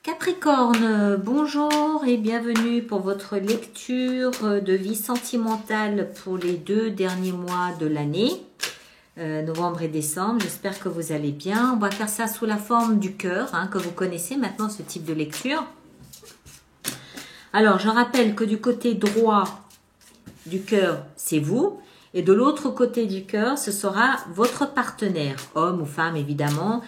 Capricorne, bonjour et bienvenue pour votre lecture de vie sentimentale pour les 2 derniers mois de l'année, novembre et décembre. J'espère que vous allez bien. On va faire ça sous la forme du cœur, que vous connaissez maintenant ce type de lecture. Alors, je rappelle que du côté droit du cœur, c'est vous. Et de l'autre côté du cœur, ce sera votre partenaire, homme ou femme évidemment.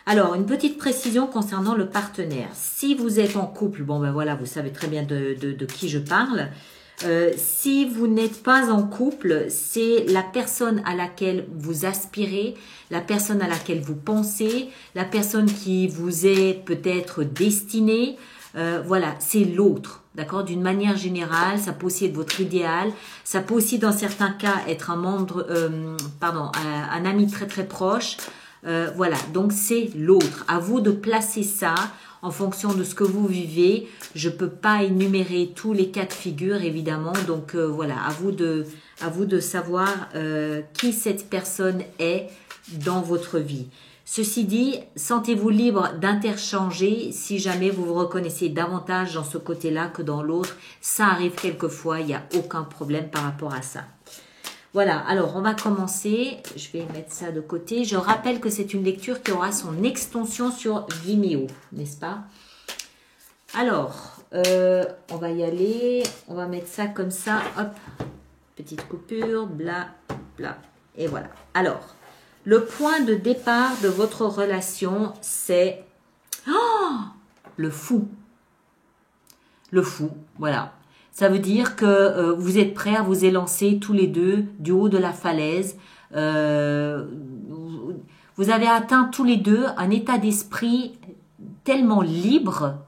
Alors, une petite précision concernant le partenaire. Si vous êtes en couple, bon ben voilà, vous savez très bien de qui je parle. Si vous n'êtes pas en couple, c'est la personne à laquelle vous aspirez, la personne à laquelle vous pensez, la personne qui vous est peut-être destinée. Voilà, c'est l'autre, d'accord? D'une manière générale, ça peut aussi être votre idéal, ça peut aussi dans certains cas être un membre, un ami très très proche. Voilà, donc c'est l'autre. À vous de placer ça en fonction de ce que vous vivez. Je ne peux pas énumérer tous les cas de figure, évidemment. Donc voilà, à vous de savoir qui cette personne est dans votre vie. Ceci dit, sentez-vous libre d'interchanger si jamais vous vous reconnaissez davantage dans ce côté-là que dans l'autre. Ça arrive quelquefois, il n'y a aucun problème par rapport à ça. Voilà, alors on va commencer. Je vais mettre ça de côté. Je rappelle que c'est une lecture qui aura son extension sur Vimeo, n'est-ce pas? Alors, on va y aller. On va mettre ça comme ça. Hop, petite coupure, bla, bla. Et voilà. Alors, le point de départ de votre relation, c'est le fou. Le fou, voilà. Ça veut dire que vous êtes prêts à vous élancer tous les deux du haut de la falaise. Vous avez atteint tous les deux un état d'esprit tellement libre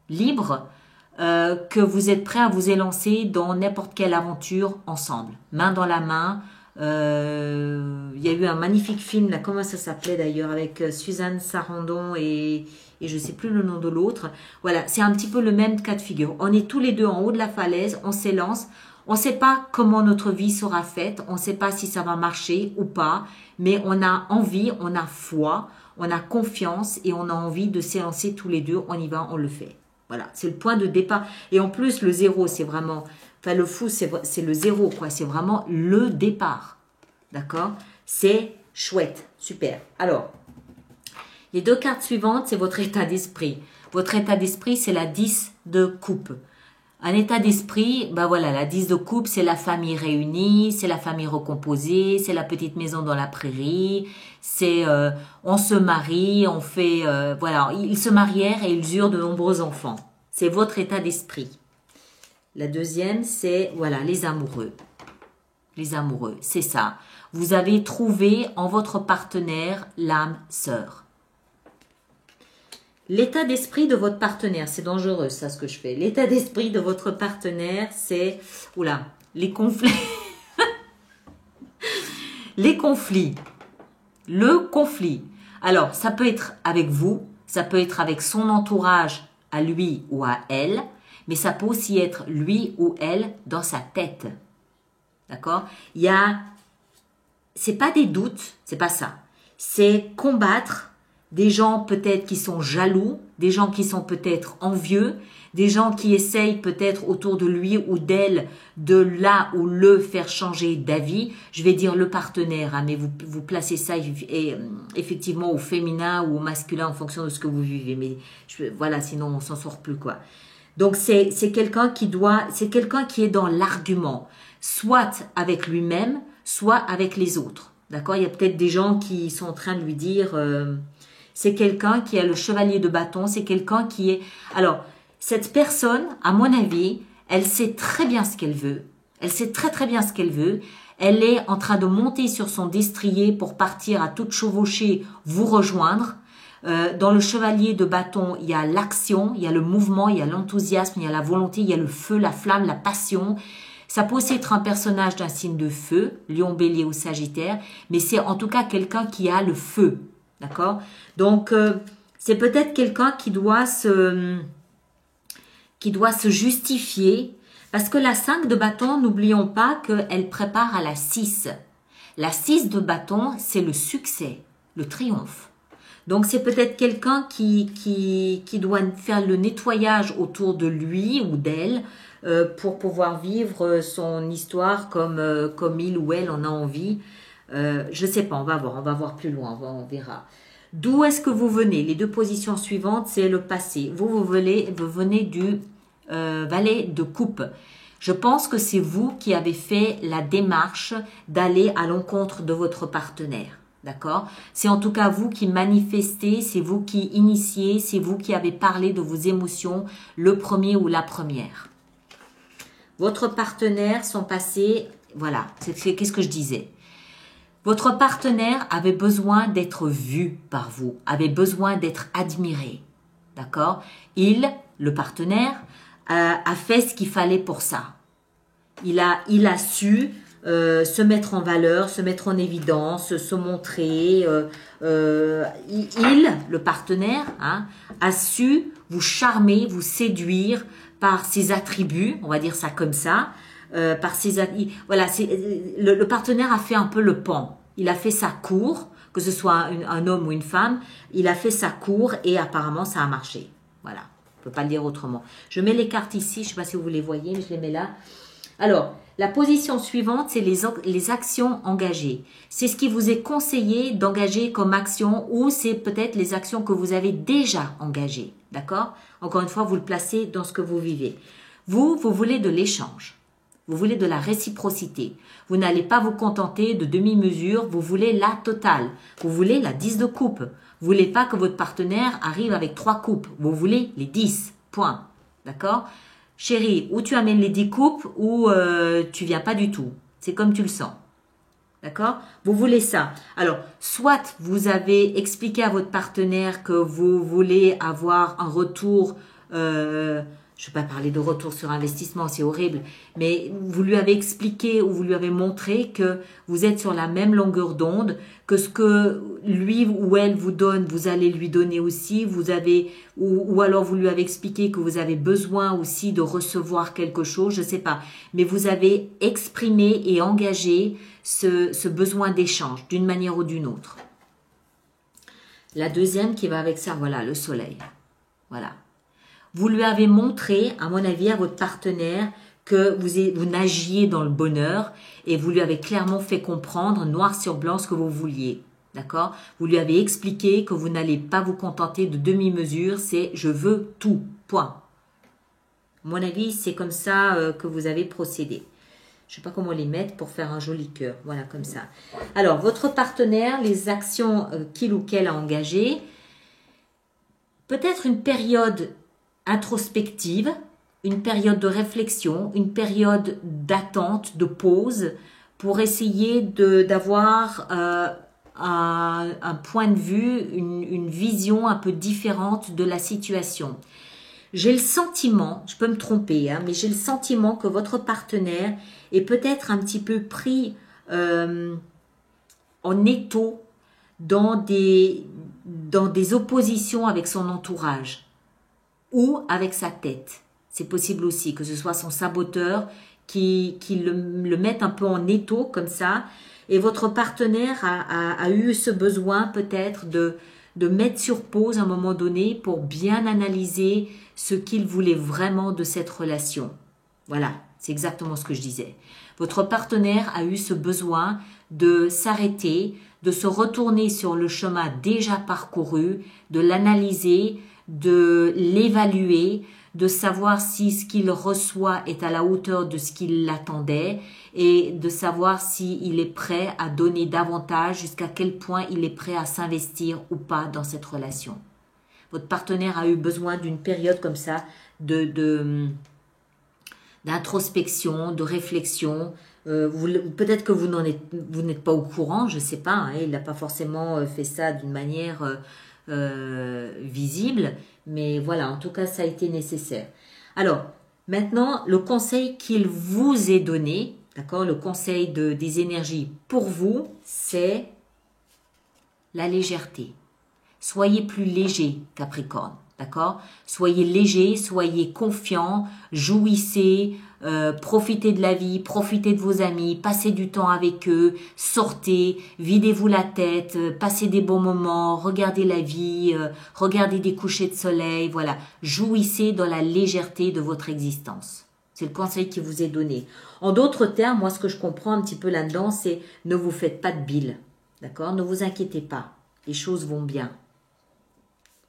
que vous êtes prêts à vous élancer dans n'importe quelle aventure ensemble, main dans la main. Il y a eu un magnifique film, là, comment ça s'appelait d'ailleurs, avec Suzanne Sarandon et je ne sais plus le nom de l'autre. Voilà, c'est un petit peu le même cas de figure. On est tous les deux en haut de la falaise, on s'élance. On ne sait pas comment notre vie sera faite, on ne sait pas si ça va marcher ou pas, mais on a envie, on a foi, on a confiance et on a envie de s'élancer tous les deux. On y va, on le fait. Voilà, c'est le point de départ. Et en plus, le zéro, c'est vraiment... Enfin, le fou, c'est le zéro, quoi. C'est vraiment le départ. D'accord? C'est chouette. Super. Alors, les 2 cartes suivantes, c'est votre état d'esprit. Votre état d'esprit, c'est la 10 de coupe. Un état d'esprit, ben voilà, la 10 de coupe, c'est la famille réunie, c'est la famille recomposée, c'est la petite maison dans la prairie, c'est on se marie, on fait... voilà, ils se marièrent et ils eurent de nombreux enfants. C'est votre état d'esprit. La deuxième, c'est, voilà, les amoureux. Les amoureux, c'est ça. Vous avez trouvé en votre partenaire l'âme sœur. L'état d'esprit de votre partenaire, c'est dangereux, ça, ce que je fais. L'état d'esprit de votre partenaire, c'est, oula, les conflits. Les conflits. Le conflit. Alors, ça peut être avec vous, ça peut être avec son entourage, à lui ou à elle, mais ça peut aussi être lui ou elle dans sa tête. D'accord? C'est pas des doutes, c'est pas ça. C'est combattre des gens peut-être qui sont jaloux, des gens qui sont peut-être envieux, des gens qui essayent peut-être autour de lui ou d'elle de là ou le faire changer d'avis. Je vais dire le partenaire, mais vous placez ça effectivement au féminin ou au masculin en fonction de ce que vous vivez. Mais voilà, sinon on s'en sort plus, quoi. Donc c'est quelqu'un qui est dans l'argument, soit avec lui-même, soit avec les autres. D'accord? Il y a peut-être des gens qui sont en train de lui dire, c'est quelqu'un qui a le chevalier de bâton, c'est quelqu'un qui est... Alors, cette personne, à mon avis, elle sait très bien ce qu'elle veut. Elle sait très très bien ce qu'elle veut. Elle est en train de monter sur son destrier pour partir à toute chevauchée, vous rejoindre. Dans le chevalier de bâton, il y a l'action, il y a le mouvement, il y a l'enthousiasme, il y a la volonté, il y a le feu, la flamme, la passion. Ça peut aussi être un personnage d'un signe de feu, Lion, Bélier ou Sagittaire, mais c'est en tout cas quelqu'un qui a le feu, d'accord? Donc, c'est peut-être quelqu'un qui doit se justifier, parce que la 5 de bâton, n'oublions pas qu'elle prépare à la 6. La 6 de bâton, c'est le succès, le triomphe. Donc c'est peut-être quelqu'un qui doit faire le nettoyage autour de lui ou d'elle pour pouvoir vivre son histoire comme il ou elle en a envie. Je ne sais pas, on va voir plus loin, on verra. D'où est-ce que vous venez? Les deux positions suivantes, c'est le passé. Vous venez du valet de coupe. Je pense que c'est vous qui avez fait la démarche d'aller à l'encontre de votre partenaire. D'accord? C'est en tout cas vous qui manifestez, c'est vous qui initiez, c'est vous qui avez parlé de vos émotions, le premier ou la première. Votre partenaire, son passé, voilà, qu'est-ce que je disais? Votre partenaire avait besoin d'être vu par vous, avait besoin d'être admiré. D'accord? Le partenaire, a fait ce qu'il fallait pour ça. Il a su se mettre en valeur, se mettre en évidence, se montrer. Le partenaire, hein, a su vous charmer, vous séduire par ses attributs, on va dire ça comme ça. Voilà, le partenaire a fait un peu le pan. Il a fait sa cour, que ce soit un homme ou une femme, il a fait sa cour et apparemment ça a marché. Voilà, on ne peut pas le dire autrement. Je mets les cartes ici, je ne sais pas si vous les voyez, mais je les mets là. Alors, la position suivante, c'est les actions engagées. C'est ce qui vous est conseillé d'engager comme action ou c'est peut-être les actions que vous avez déjà engagées. D'accord? Encore une fois, vous le placez dans ce que vous vivez. Vous voulez de l'échange. Vous voulez de la réciprocité. Vous n'allez pas vous contenter de demi-mesure, vous voulez la totale. Vous voulez la 10 de coupe. Vous voulez pas que votre partenaire arrive avec 3 coupes. Vous voulez les 10. Point. D'accord? Chérie, ou tu amènes les 10 coupes ou tu viens pas du tout. C'est comme tu le sens. D'accord? Vous voulez ça. Alors, soit vous avez expliqué à votre partenaire que vous voulez avoir un retour, je ne vais pas parler de retour sur investissement, c'est horrible, mais vous lui avez expliqué ou vous lui avez montré que vous êtes sur la même longueur d'onde, que ce que lui ou elle vous donne, vous allez lui donner aussi, ou alors vous lui avez expliqué que vous avez besoin aussi de recevoir quelque chose, je ne sais pas, mais vous avez exprimé et engagé ce besoin d'échange d'une manière ou d'une autre. La deuxième qui va avec ça, voilà, le soleil. Voilà. Vous lui avez montré, à mon avis, à votre partenaire que vous nagiez dans le bonheur et vous lui avez clairement fait comprendre, noir sur blanc, ce que vous vouliez. D'accord? Vous lui avez expliqué que vous n'allez pas vous contenter de demi-mesure, c'est « je veux tout », point. À mon avis, c'est comme ça que vous avez procédé. Je ne sais pas comment les mettre pour faire un joli cœur. Voilà, comme ça. Alors, votre partenaire, les actions qu'il ou qu'elle a engagées, peut-être une période introspective, une période de réflexion, une période d'attente, de pause, pour essayer d'avoir un point de vue, une vision un peu différente de la situation. J'ai le sentiment, je peux me tromper, hein, mais j'ai le sentiment que votre partenaire est peut-être un petit peu pris en étau dans des oppositions avec son entourage ou avec sa tête. C'est possible aussi que ce soit son saboteur qui le mette un peu en étau comme ça. Et votre partenaire a eu ce besoin peut-être de mettre sur pause à un moment donné pour bien analyser ce qu'il voulait vraiment de cette relation. Voilà, c'est exactement ce que je disais. Votre partenaire a eu ce besoin de s'arrêter, de se retourner sur le chemin déjà parcouru, de l'analyser, de l'évaluer, de savoir si ce qu'il reçoit est à la hauteur de ce qu'il attendait et de savoir s'il est prêt à donner davantage, jusqu'à quel point il est prêt à s'investir ou pas dans cette relation. Votre partenaire a eu besoin d'une période comme ça d'introspection, de réflexion. Peut-être que vous n'êtes pas au courant, je ne sais pas, hein, il n'a pas forcément fait ça d'une manière visible, mais voilà, en tout cas ça a été nécessaire. Alors maintenant, le conseil qu'il vous est donné, d'accord, le conseil des énergies pour vous, c'est la légèreté. Soyez plus léger, Capricorne, D'accord? Soyez léger, soyez confiant, jouissez, profitez de la vie, profitez de vos amis, passez du temps avec eux, sortez, videz-vous la tête, passez des bons moments, regardez la vie, regardez des couchers de soleil, voilà. Jouissez dans la légèreté de votre existence. C'est le conseil qui vous est donné. En d'autres termes, moi ce que je comprends un petit peu là-dedans, c'est ne vous faites pas de bile. D'accord? Ne vous inquiétez pas. Les choses vont bien.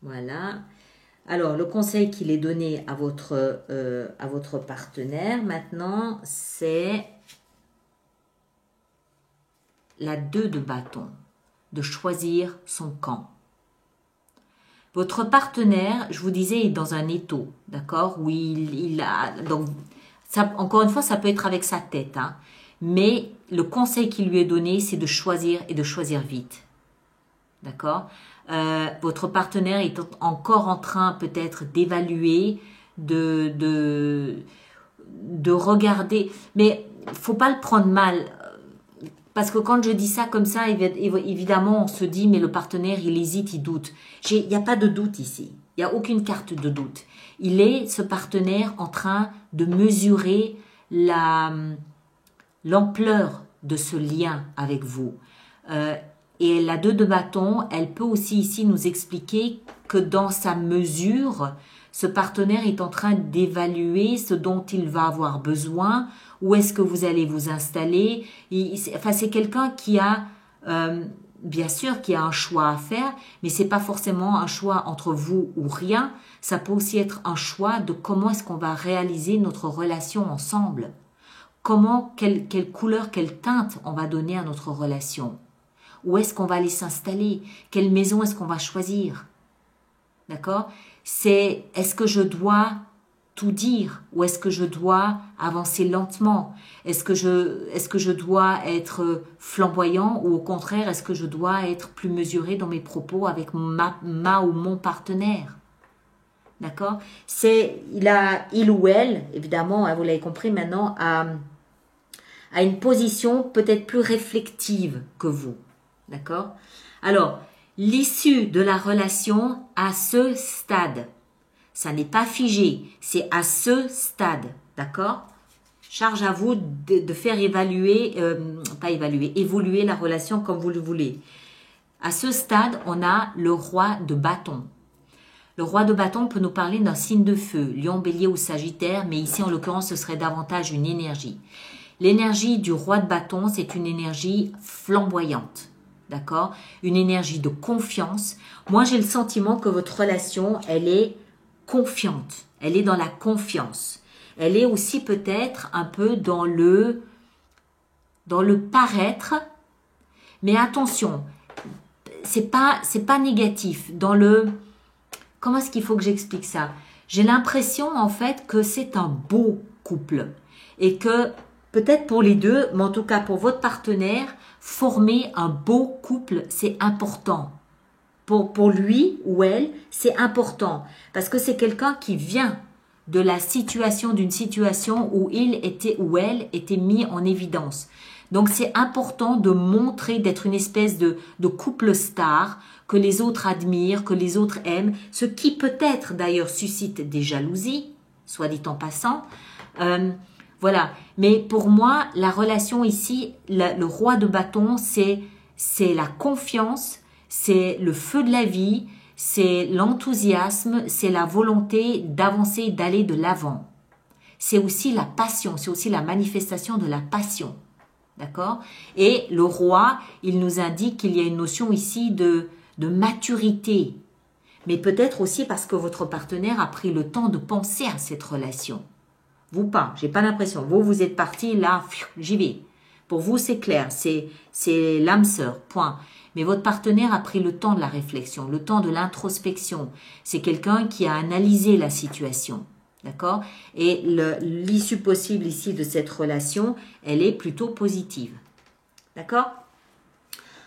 Voilà. Alors, le conseil qu'il est donné à votre partenaire maintenant, c'est la 2 de bâton, de choisir son camp. Votre partenaire, je vous disais, est dans un étau, d'accord? Où il a... Donc, ça, encore une fois, ça peut être avec sa tête, hein, mais le conseil qui lui est donné, c'est de choisir et de choisir vite. D'accord? Votre partenaire est encore en train peut-être d'évaluer, de regarder, mais faut pas le prendre mal, parce que quand je dis ça comme ça, évidemment on se dit mais le partenaire il hésite, il doute. Il n'y a pas de doute ici, il n'y a aucune carte de doute. Il est, ce partenaire, en train de mesurer l'ampleur de ce lien avec vous. Et la 2 de bâton, elle peut aussi ici nous expliquer que dans sa mesure, ce partenaire est en train d'évaluer ce dont il va avoir besoin, où est-ce que vous allez vous installer. C'est quelqu'un qui a, bien sûr, qui a un choix à faire, mais c'est pas forcément un choix entre vous ou rien. Ça peut aussi être un choix de comment est-ce qu'on va réaliser notre relation ensemble. Quelle couleur, quelle teinte on va donner à notre relation. Où est-ce qu'on va aller s'installer? Quelle maison est-ce qu'on va choisir? D'accord? Est-ce que je dois tout dire ou est-ce que je dois avancer lentement? Est-ce que je dois être flamboyant ou au contraire, est-ce que je dois être plus mesuré dans mes propos avec ma ou mon partenaire? D'accord? Il ou elle, évidemment, hein, vous l'avez compris maintenant, a une position peut-être plus réflexive que vous. D'accord? Alors, l'issue de la relation à ce stade, ça n'est pas figé, c'est à ce stade, d'accord? Charge à vous de faire évoluer la relation comme vous le voulez. À ce stade, on a le roi de bâton. Le roi de bâton peut nous parler d'un signe de feu, lion, bélier ou sagittaire, mais ici en l'occurrence ce serait davantage une énergie. L'énergie du roi de bâton, c'est une énergie flamboyante. D'accord? Une énergie de confiance. Moi, j'ai le sentiment que votre relation, elle est confiante. Elle est dans la confiance. Elle est aussi peut-être un peu dans le paraître. Mais attention, c'est pas négatif. Comment est-ce qu'il faut que j'explique ça? J'ai l'impression, en fait, que c'est un beau couple. Et que, peut-être pour les deux, mais en tout cas pour votre partenaire, former un beau couple, c'est important. Pour lui ou elle, c'est important. Parce que c'est quelqu'un qui vient d'une situation où il était ou elle était mis en évidence. Donc c'est important de montrer, d'être une espèce de couple star que les autres admirent, que les autres aiment, ce qui peut-être d'ailleurs suscite des jalousies, soit dit en passant. Voilà. Mais pour moi, la relation ici, le roi de bâton, c'est la confiance, c'est le feu de la vie, c'est l'enthousiasme, c'est la volonté d'avancer, d'aller de l'avant. C'est aussi la passion, c'est aussi la manifestation de la passion. D'accord? Et le roi, il nous indique qu'il y a une notion ici de maturité. Mais peut-être aussi parce que votre partenaire a pris le temps de penser à cette relation. Vous pas, j'ai pas l'impression. Vous êtes parti là, j'y vais. Pour vous, c'est clair, c'est l'âme sœur, point. Mais votre partenaire a pris le temps de la réflexion, le temps de l'introspection. C'est quelqu'un qui a analysé la situation, d'accord? Et l'issue possible ici de cette relation, elle est plutôt positive, d'accord?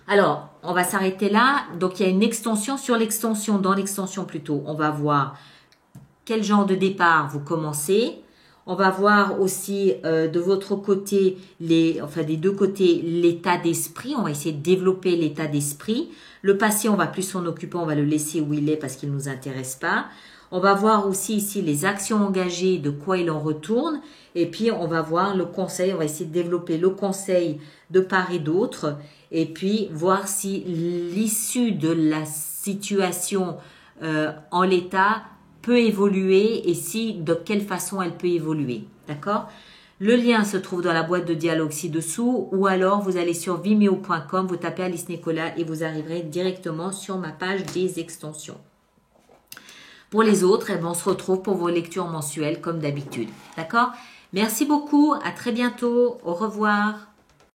Alors, on va s'arrêter là. Donc, il y a une extension sur l'extension, dans l'extension plutôt. On va voir quel genre de départ vous commencez. On va voir aussi de votre côté, des deux côtés, l'état d'esprit. On va essayer de développer l'état d'esprit. Le passé, on va plus s'en occuper, on va le laisser où il est parce qu'il ne nous intéresse pas. On va voir aussi ici les actions engagées, de quoi il en retourne. Et puis, on va voir le conseil. On va essayer de développer le conseil de part et d'autre. Et puis, voir si l'issue de la situation en l'état peut évoluer et si de quelle façon elle peut évoluer. D'accord? Le lien se trouve dans la boîte de dialogue ci-dessous ou alors vous allez sur vimeo.com, vous tapez Alice Nicolas et vous arriverez directement sur ma page des extensions. Pour les autres, on se retrouve pour vos lectures mensuelles comme d'habitude. D'accord? Merci beaucoup, à très bientôt, au revoir.